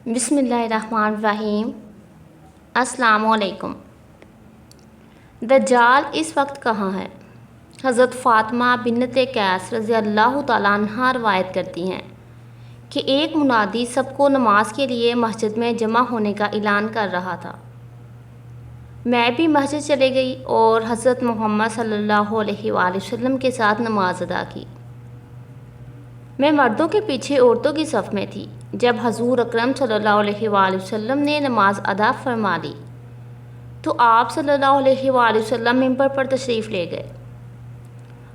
بسم اللہ الرحمن الرحیم۔ السلام علیکم۔ دجال اس وقت کہاں ہے؟ حضرت فاطمہ بنت قیس رضی اللہ تعالیٰ عنہ روایت کرتی ہیں کہ ایک منادی سب کو نماز کے لیے مسجد میں جمع ہونے کا اعلان کر رہا تھا۔ میں بھی مسجد چلے گئی اور حضرت محمد صلی اللہ علیہ وآلہ وسلم کے ساتھ نماز ادا کی۔ میں مردوں کے پیچھے عورتوں کی صف میں تھی۔ جب حضور اکرم صلی اللہ علیہ وآلہ وسلم نے نماز ادا فرما لی تو آپ صلی اللہ علیہ وآلہ وسلم ممبر پر تشریف لے گئے۔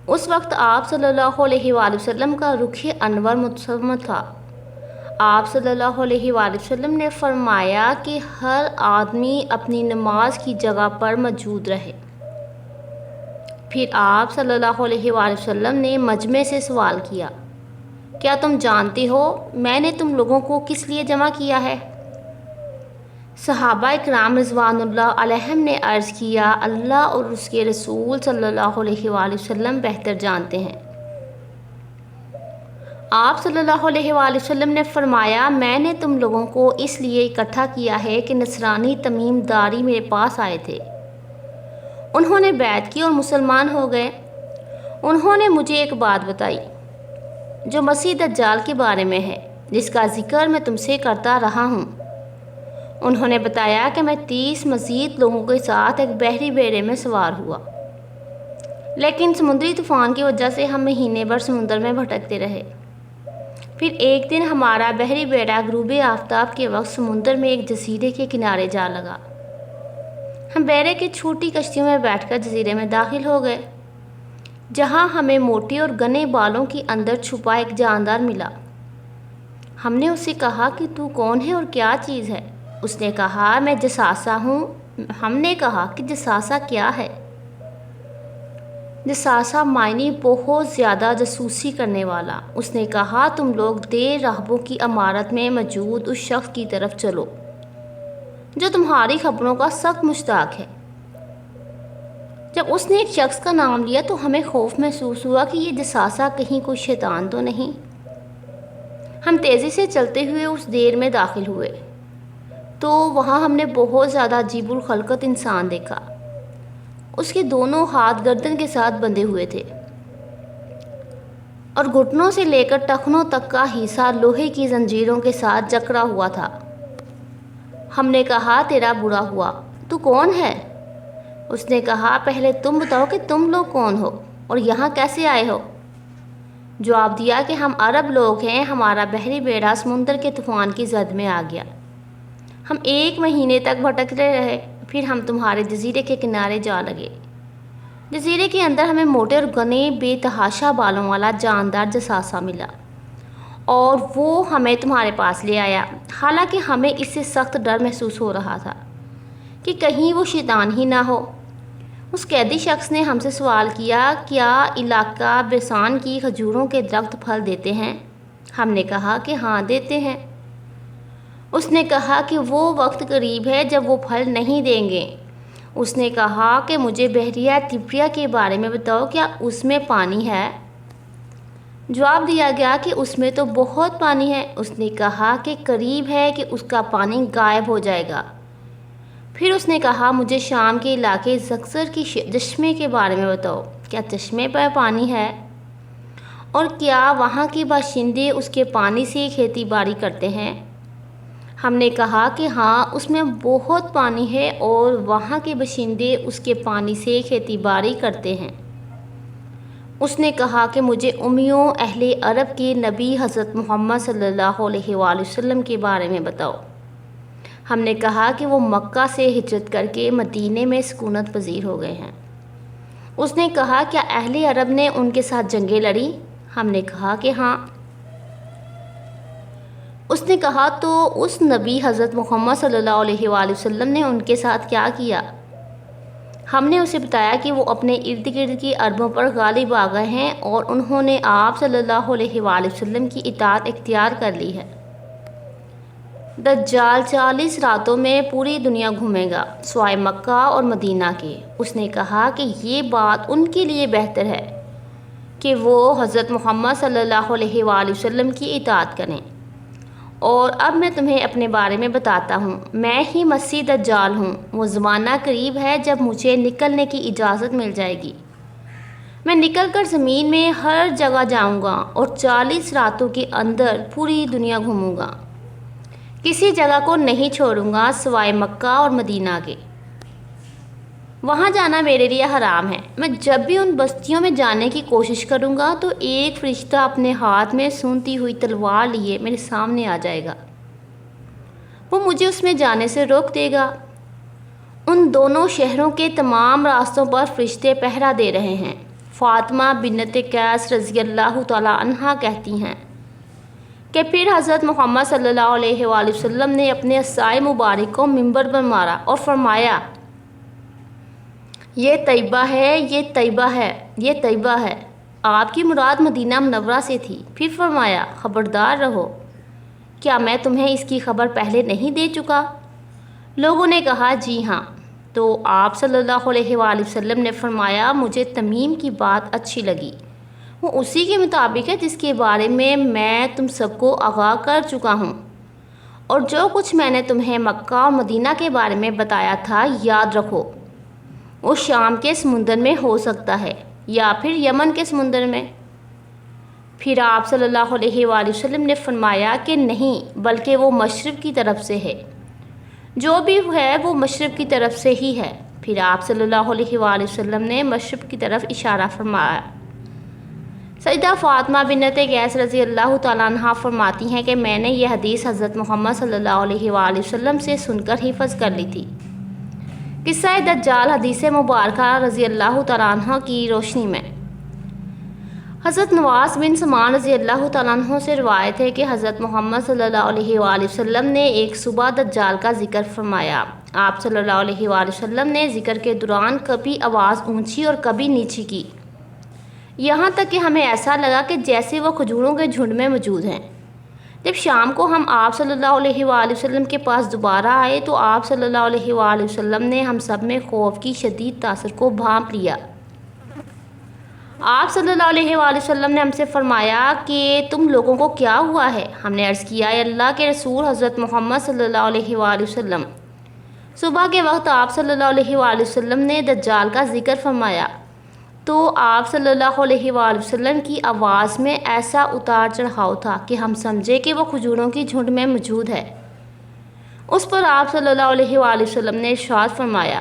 اس وقت آپ صلی اللہ علیہ وآلہ وسلم کا رخ انور متسم تھا۔ آپ صلی اللہ علیہ وآلہ وسلم نے فرمایا کہ ہر آدمی اپنی نماز کی جگہ پر موجود رہے۔ پھر آپ صلی اللہ علیہ وآلہ وسلم نے مجمع سے سوال کیا، کیا تم جانتے ہو میں نے تم لوگوں کو کس لیے جمع کیا ہے؟ صحابہ کرام رضوان اللہ علیہم نے عرض کیا، اللہ اور اس کے رسول صلی اللہ علیہ وآلہ وسلم بہتر جانتے ہیں۔ آپ صلی اللہ علیہ وآلہ وسلم نے فرمایا، میں نے تم لوگوں کو اس لیے اکٹھا کیا ہے کہ نصرانی تمیم داری میرے پاس آئے تھے۔ انہوں نے بیعت کی اور مسلمان ہو گئے۔ انہوں نے مجھے ایک بات بتائی جو مسیح دجال کے بارے میں ہے، جس کا ذکر میں تم سے کرتا رہا ہوں۔ انہوں نے بتایا کہ میں 30 مزید لوگوں کے ساتھ ایک بحری بیڑے میں سوار ہوا، لیکن سمندری طوفان کی وجہ سے ہم مہینے بھر سمندر میں بھٹکتے رہے۔ پھر ایک دن ہمارا بحری بیڑا غروب آفتاب کے وقت سمندر میں ایک جزیرے کے کنارے جا لگا۔ ہم بیڑے کی چھوٹی کشتیوں میں بیٹھ کر جزیرے میں داخل ہو گئے، جہاں ہمیں موٹے اور گھنے بالوں کے اندر چھپا ایک جاندار ملا۔ ہم نے اس سے کہا کہ تو کون ہے اور کیا چیز ہے؟ اس نے کہا، میں جساسہ ہوں۔ ہم نے کہا کہ جساسہ کیا ہے؟ جساسہ معنی بہت زیادہ جاسوسی کرنے والا۔ اس نے کہا، تم لوگ دیر راہبوں کی عمارت میں موجود اس شخص کی طرف چلو جو تمہاری خبروں کا سخت مشتاق ہے۔ جب اس نے ایک شخص کا نام لیا تو ہمیں خوف محسوس ہوا کہ یہ جساسہ کہیں کوئی شیطان تو نہیں۔ ہم تیزی سے چلتے ہوئے اس دیر میں داخل ہوئے تو وہاں ہم نے بہت زیادہ عجیب الخلقت انسان دیکھا۔ اس کے دونوں ہاتھ گردن کے ساتھ بندھے ہوئے تھے اور گھٹنوں سے لے کر ٹخنوں تک کا حصہ لوہے کی زنجیروں کے ساتھ جکڑا ہوا تھا۔ ہم نے کہا، تیرا برا ہوا، تو کون ہے؟ اس نے کہا، پہلے تم بتاؤ کہ تم لوگ کون ہو اور یہاں کیسے آئے ہو؟ جواب دیا کہ ہم عرب لوگ ہیں، ہمارا بحری بیڑا سمندر کے طوفان کی زد میں آ گیا۔ ہم 1 مہینے تک بھٹکتے رہے، پھر ہم تمہارے جزیرے کے کنارے جا لگے۔ جزیرے کے اندر ہمیں موٹے اور گھنے بے تحاشا بالوں والا جاندار جساسہ ملا اور وہ ہمیں تمہارے پاس لے آیا، حالانکہ ہمیں اس سے سخت ڈر محسوس ہو رہا تھا کہ کہیں وہ شیطان ہی نہ ہو۔ اس قیدی شخص نے ہم سے سوال کیا، کیا علاقہ بیسان کی کھجوروں کے درخت پھل دیتے ہیں؟ ہم نے کہا کہ ہاں دیتے ہیں۔ اس نے کہا کہ وہ وقت قریب ہے جب وہ پھل نہیں دیں گے۔ اس نے کہا کہ مجھے بحیرہ طبریہ کے بارے میں بتاؤ، کیا اس میں پانی ہے؟ جواب دیا گیا کہ اس میں تو بہت پانی ہے۔ اس نے کہا کہ قریب ہے کہ اس کا پانی غائب ہو جائے گا۔ پھر اس نے کہا، مجھے شام کے علاقے زقزر کی چشمے کے بارے میں بتاؤ، کیا چشمے پر پانی ہے اور کیا وہاں کے باشندے اس کے پانی سے کھیتی باڑی کرتے ہیں؟ ہم نے کہا کہ ہاں، اس میں بہت پانی ہے اور وہاں کے باشندے اس کے پانی سے کھیتی باڑی کرتے ہیں۔ اس نے کہا کہ مجھے امیوں اہل عرب کے نبی حضرت محمد صلی اللہ علیہ وآلہ وسلم کے بارے میں بتاؤ۔ ہم نے کہا کہ وہ مکہ سے ہجرت کر کے مدینے میں سکونت پذیر ہو گئے ہیں۔ اس نے کہا، کیا اہل عرب نے ان کے ساتھ جنگیں لڑیں؟ ہم نے کہا کہ ہاں۔ اس نے کہا، تو اس نبی حضرت محمد صلی اللہ علیہ وآلہ وسلم نے ان کے ساتھ کیا کیا؟ ہم نے اسے بتایا کہ وہ اپنے ارد گرد کی عربوں پر غالب آ گئے ہیں اور انہوں نے آپ صلی اللہ علیہ وآلہ وسلم کی اطاعت اختیار کر لی ہے۔ دجال 40 راتوں میں پوری دنیا گھومے گا سوائے مکہ اور مدینہ کے۔ اس نے کہا کہ یہ بات ان کے لیے بہتر ہے کہ وہ حضرت محمد صلی اللہ علیہ وآلہ وسلم کی اطاعت کریں اور اب میں تمہیں اپنے بارے میں بتاتا ہوں، میں ہی مسیح دجال ہوں۔ وہ زمانہ قریب ہے جب مجھے نکلنے کی اجازت مل جائے گی۔ میں نکل کر زمین میں ہر جگہ جاؤں گا اور 40 راتوں کے اندر پوری دنیا گھوموں گا۔ کسی جگہ کو نہیں چھوڑوں گا سوائے مکہ اور مدینہ کے۔ وہاں جانا میرے لیے حرام ہے۔ میں جب بھی ان بستیوں میں جانے کی کوشش کروں گا تو ایک فرشتہ اپنے ہاتھ میں سونتی ہوئی تلوار لیے میرے سامنے آ جائے گا۔ وہ مجھے اس میں جانے سے روک دے گا۔ ان دونوں شہروں کے تمام راستوں پر فرشتے پہرا دے رہے ہیں۔ فاطمہ بنت قیس رضی اللہ تعالی عنہا کہتی ہیں کہ پھر حضرت محمد صلی اللہ علیہ وآلہ وسلم نے اپنے عصائے مبارک کو منبر پر مارا اور فرمایا، یہ طیبہ ہے، یہ طیبہ ہے، یہ طیبہ ہے۔ آپ کی مراد مدینہ منورہ سے تھی۔ پھر فرمایا، خبردار رہو، کیا میں تمہیں اس کی خبر پہلے نہیں دے چکا؟ لوگوں نے کہا جی ہاں۔ تو آپ صلی اللہ علیہ وآلہ وسلم نے فرمایا، مجھے تمیم کی بات اچھی لگی، وہ اسی کے مطابق ہے جس کے بارے میں تم سب کو آگاہ کر چکا ہوں، اور جو کچھ میں نے تمہیں مکہ اور مدینہ کے بارے میں بتایا تھا یاد رکھو، وہ شام کے سمندر میں ہو سکتا ہے یا پھر یمن کے سمندر میں۔ پھر آپ صلی اللہ علیہ وآلہ وسلم نے فرمایا کہ نہیں، بلکہ وہ مشرق کی طرف سے ہے، جو بھی ہے وہ مشرق کی طرف سے ہی ہے۔ پھر آپ صلی اللہ علیہ وآلہ وسلم نے مشرق کی طرف اشارہ فرمایا۔ سیدہ فاطمہ بنت قیس رضی اللہ تعالیٰ عنہا فرماتی ہیں کہ میں نے یہ حدیث حضرت محمد صلی اللہ علیہ وآلہ وسلم سے سن کر حفظ کر لی تھی۔ قصہ دجال حدیث مبارکہ رضی اللہ تعالیٰ عنہ کی روشنی میں حضرت نواس بن سمان رضی اللہ تعالیٰ عنہ سے روایت ہے کہ حضرت محمد صلی اللہ علیہ وآلہ وسلم نے ایک صبح دجال کا ذکر فرمایا۔ آپ صلی اللہ علیہ وآلہ وسلم نے ذکر کے دوران کبھی آواز اونچی اور کبھی نیچی کی، یہاں تک کہ ہمیں ایسا لگا کہ جیسے وہ کھجوروں کے جھنڈ میں موجود ہیں۔ جب شام کو ہم آپ صلی اللہ علیہ وآلہ وسلم کے پاس دوبارہ آئے تو آپ صلی اللہ علیہ وآلہ وسلم نے ہم سب میں خوف کی شدید تاثر کو بھانپ لیا۔ آپ صلی اللہ علیہ وآلہ وسلم نے ہم سے فرمایا کہ تم لوگوں کو کیا ہوا ہے؟ ہم نے عرض کیا، اے اللہ کے رسول حضرت محمد صلی اللہ علیہ وآلہ وسلم، صبح کے وقت آپ صلی اللہ علیہ وآلہ وسلم نے دجال کا ذکر فرمایا تو آپ صلی اللہ علیہ وآلہ وسلم کی آواز میں ایسا اتار چڑھاؤ تھا کہ ہم سمجھے کہ وہ کھجوروں کی جھنڈ میں موجود ہے۔ اس پر آپ صلی اللہ علیہ وآلہ وسلم نے ارشاد فرمایا،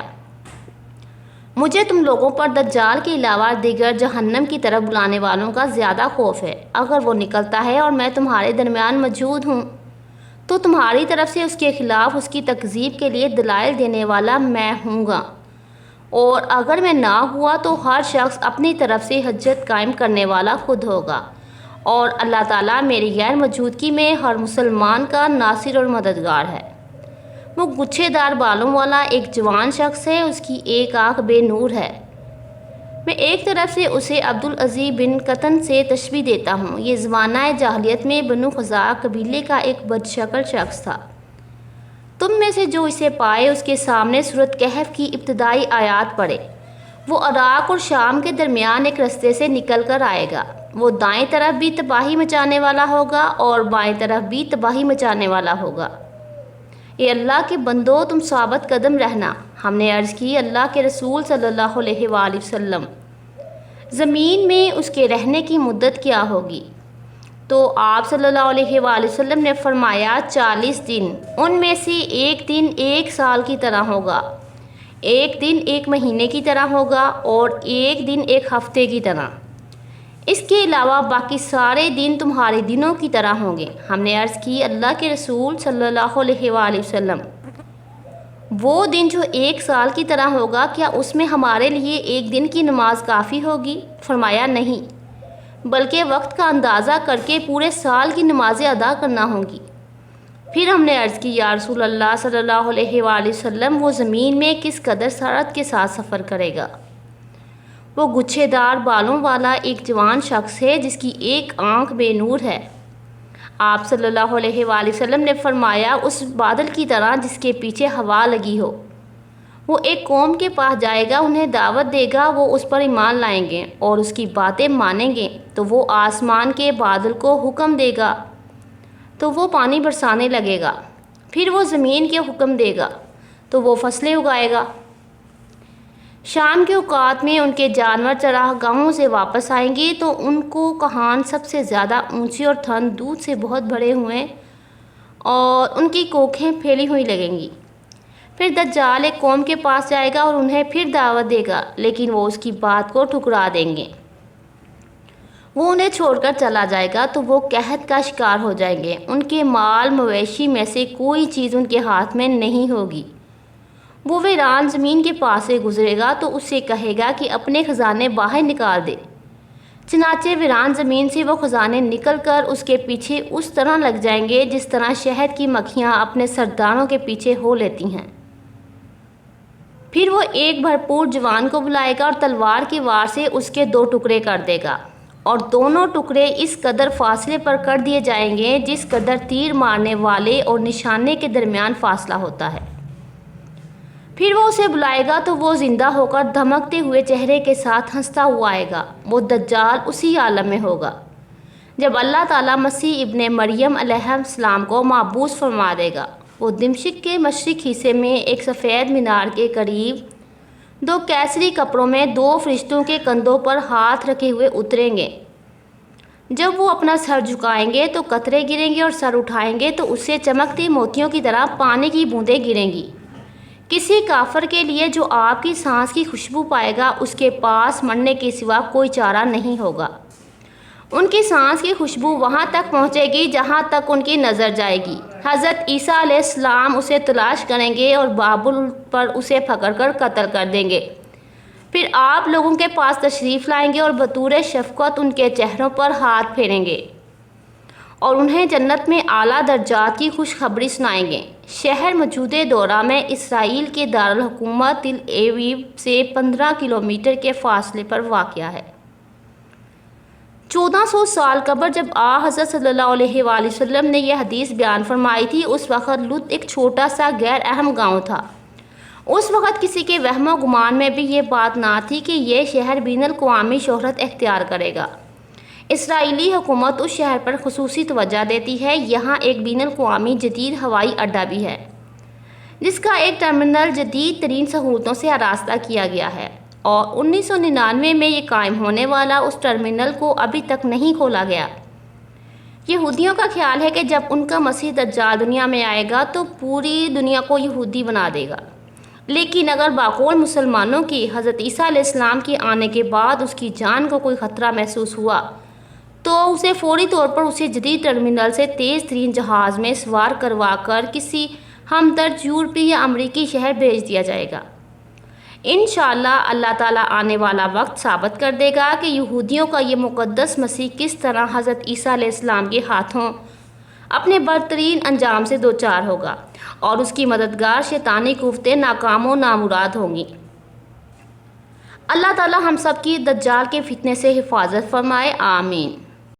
مجھے تم لوگوں پر دجال کے علاوہ دیگر جہنم کی طرف بلانے والوں کا زیادہ خوف ہے۔ اگر وہ نکلتا ہے اور میں تمہارے درمیان موجود ہوں تو تمہاری طرف سے اس کے خلاف اس کی تکذیب کے لیے دلائل دینے والا میں ہوں گا، اور اگر میں نہ ہوا تو ہر شخص اپنی طرف سے حجت قائم کرنے والا خود ہوگا، اور اللہ تعالیٰ میری غیر موجودگی میں ہر مسلمان کا ناصر اور مددگار ہے۔ وہ گچھے دار بالوں والا ایک جوان شخص ہے، اس کی ایک آنکھ بے نور ہے۔ میں ایک طرف سے اسے عبدالعزیز بن قطن سے تشبیہ دیتا ہوں۔ یہ زمانہ جاہلیت میں بنو خزاعہ قبیلے کا ایک بدشکل شخص تھا۔ تم میں سے جو اسے پائے اس کے سامنے سورۃ کہف کی ابتدائی آیات پڑھے۔ وہ عراق اور شام کے درمیان ایک رستے سے نکل کر آئے گا۔ وہ دائیں طرف بھی تباہی مچانے والا ہوگا اور بائیں طرف بھی تباہی مچانے والا ہوگا۔ اے اللہ کے بندو، تم ثابت قدم رہنا۔ ہم نے عرض کی، اللہ کے رسول صلی اللہ علیہ وآلہ وسلم، زمین میں اس کے رہنے کی مدت کیا ہوگی؟ تو آپ صلی اللہ علیہ وآلہ وسلم نے فرمایا، 40 دن، ان میں سے ایک دن ایک سال کی طرح ہوگا، ایک دن ایک مہینے کی طرح ہوگا، اور ایک دن ایک ہفتے کی طرح۔ اس کے علاوہ باقی سارے دن تمہارے دنوں کی طرح ہوں گے۔ ہم نے عرض کی، اللہ کے رسول صلی اللہ علیہ وآلہ وسلم، وہ دن جو ایک سال کی طرح ہوگا، کیا اس میں ہمارے لیے ایک دن کی نماز کافی ہوگی؟ فرمایا نہیں، بلکہ وقت کا اندازہ کر کے پورے سال کی نمازیں ادا کرنا ہوں گی۔ پھر ہم نے عرض کی، یا رسول اللہ صلی اللہ علیہ وآلہ وسلم، وہ زمین میں کس قدر سرعت کے ساتھ سفر کرے گا؟ وہ گچھے دار بالوں والا ایک جوان شخص ہے جس کی ایک آنکھ بے نور ہے۔ آپ صلی اللہ علیہ وآلہ وسلم نے فرمایا، اس بادل کی طرح جس کے پیچھے ہوا لگی ہو۔ وہ ایک قوم کے پاس جائے گا، انہیں دعوت دے گا، وہ اس پر ایمان لائیں گے اور اس کی باتیں مانیں گے، تو وہ آسمان کے بادل کو حکم دے گا، تو وہ پانی برسانے لگے گا، پھر وہ زمین کے حکم دے گا تو وہ فصلیں اگائے گا۔ شام کے اوقات میں ان کے جانور چراہ گاہوں سے واپس آئیں گے تو ان کو کہان سب سے زیادہ اونچی اور تھن دودھ سے بہت بھرے ہوئے اور ان کی کوکھیں پھیلی ہوئی لگیں گی۔ پھر دجال ایک قوم کے پاس جائے گا اور انہیں پھر دعوت دے گا، لیکن وہ اس کی بات کو ٹھکرا دیں گے۔ وہ انہیں چھوڑ کر چلا جائے گا تو وہ قحط کا شکار ہو جائیں گے۔ ان کے مال مویشی میں سے کوئی چیز ان کے ہاتھ میں نہیں ہوگی۔ وہ ویران زمین کے پاس سے گزرے گا تو اس سے کہے گا کہ اپنے خزانے باہر نکال دے۔ چنانچہ ویران زمین سے وہ خزانے نکل کر اس کے پیچھے اس طرح لگ جائیں گے جس طرح شہد کی مکھیاں اپنے سرداروں کے پیچھے ہو لیتی ہیں۔ پھر وہ ایک بھرپور جوان کو بلائے گا اور تلوار کی وار سے اس کے 2 ٹکڑے کر دے گا، اور دونوں ٹکڑے اس قدر فاصلے پر کر دیے جائیں گے جس قدر تیر مارنے والے اور نشانے کے درمیان فاصلہ ہوتا ہے۔ پھر وہ اسے بلائے گا تو وہ زندہ ہو کر دھمکتے ہوئے چہرے کے ساتھ ہنستا ہوا آئے گا۔ وہ دجال اسی عالم میں ہوگا جب اللہ تعالیٰ مسیح ابن مریم علیہ السلام کو محبوس فرما دے گا۔ وہ دمشق کے مشرق حصے میں ایک سفید مینار کے قریب 2 کیسری کپڑوں میں 2 فرشتوں کے کندھوں پر ہاتھ رکھے ہوئے اتریں گے۔ جب وہ اپنا سر جھکائیں گے تو قطرے گریں گے اور سر اٹھائیں گے تو اس سے چمکتے موتیوں کی طرح پانی کی بوندیں گریں گی۔ کسی کافر کے لیے جو آپ کی سانس کی خوشبو پائے گا اس کے پاس مرنے کے سوا کوئی چارہ نہیں ہوگا۔ ان کی سانس کی خوشبو وہاں تک پہنچے گی جہاں تک ان کی نظر جائے گی۔ حضرت عیسیٰ علیہ السلام اسے تلاش کریں گے اور بابل پر اسے پکڑ کر قتل کر دیں گے۔ پھر آپ لوگوں کے پاس تشریف لائیں گے اور بطور شفقت ان کے چہروں پر ہاتھ پھیریں گے اور انہیں جنت میں اعلیٰ درجات کی خوشخبری سنائیں گے۔ شہر موجودہ دورہ میں اسرائیل کے دارالحکومت تل ایویو سے 15 کلومیٹر کے فاصلے پر واقع ہے۔ 1400 سال قبل جب حضرت صلی اللہ علیہ وآلہ وسلم نے یہ حدیث بیان فرمائی تھی، اس وقت لد ایک چھوٹا سا غیر اہم گاؤں تھا۔ اس وقت کسی کے وہم و گمان میں بھی یہ بات نہ تھی کہ یہ شہر بین الاقوامی شہرت اختیار کرے گا۔ اسرائیلی حکومت اس شہر پر خصوصی توجہ دیتی ہے۔ یہاں ایک بین الاقوامی جدید ہوائی اڈہ بھی ہے جس کا ایک ٹرمینل جدید ترین سہولتوں سے آراستہ کیا گیا ہے، اور 1999 میں یہ قائم ہونے والا اس ٹرمینل کو ابھی تک نہیں کھولا گیا۔ یہودیوں کا خیال ہے کہ جب ان کا مسیح دجال دنیا میں آئے گا تو پوری دنیا کو یہودی بنا دے گا، لیکن اگر باقول مسلمانوں کی حضرت عیسیٰ علیہ السلام کے آنے کے بعد اس کی جان کو کوئی خطرہ محسوس ہوا تو اسے فوری طور پر اسے جدید ٹرمینل سے تیز ترین جہاز میں سوار کروا کر کسی ہمدرد یورپی یا امریکی شہر بھیج دیا جائے گا۔ انشاءاللہ اللہ تعالیٰ آنے والا وقت ثابت کر دے گا کہ یہودیوں کا یہ مقدس مسیح کس طرح حضرت عیسیٰ علیہ السلام کے ہاتھوں اپنے برترین انجام سے دوچار ہوگا اور اس کی مددگار شیطانی قوتیں ناکام و نامراد ہوں گی۔ اللہ تعالیٰ ہم سب کی دجال کے فتنے سے حفاظت فرمائے، آمین۔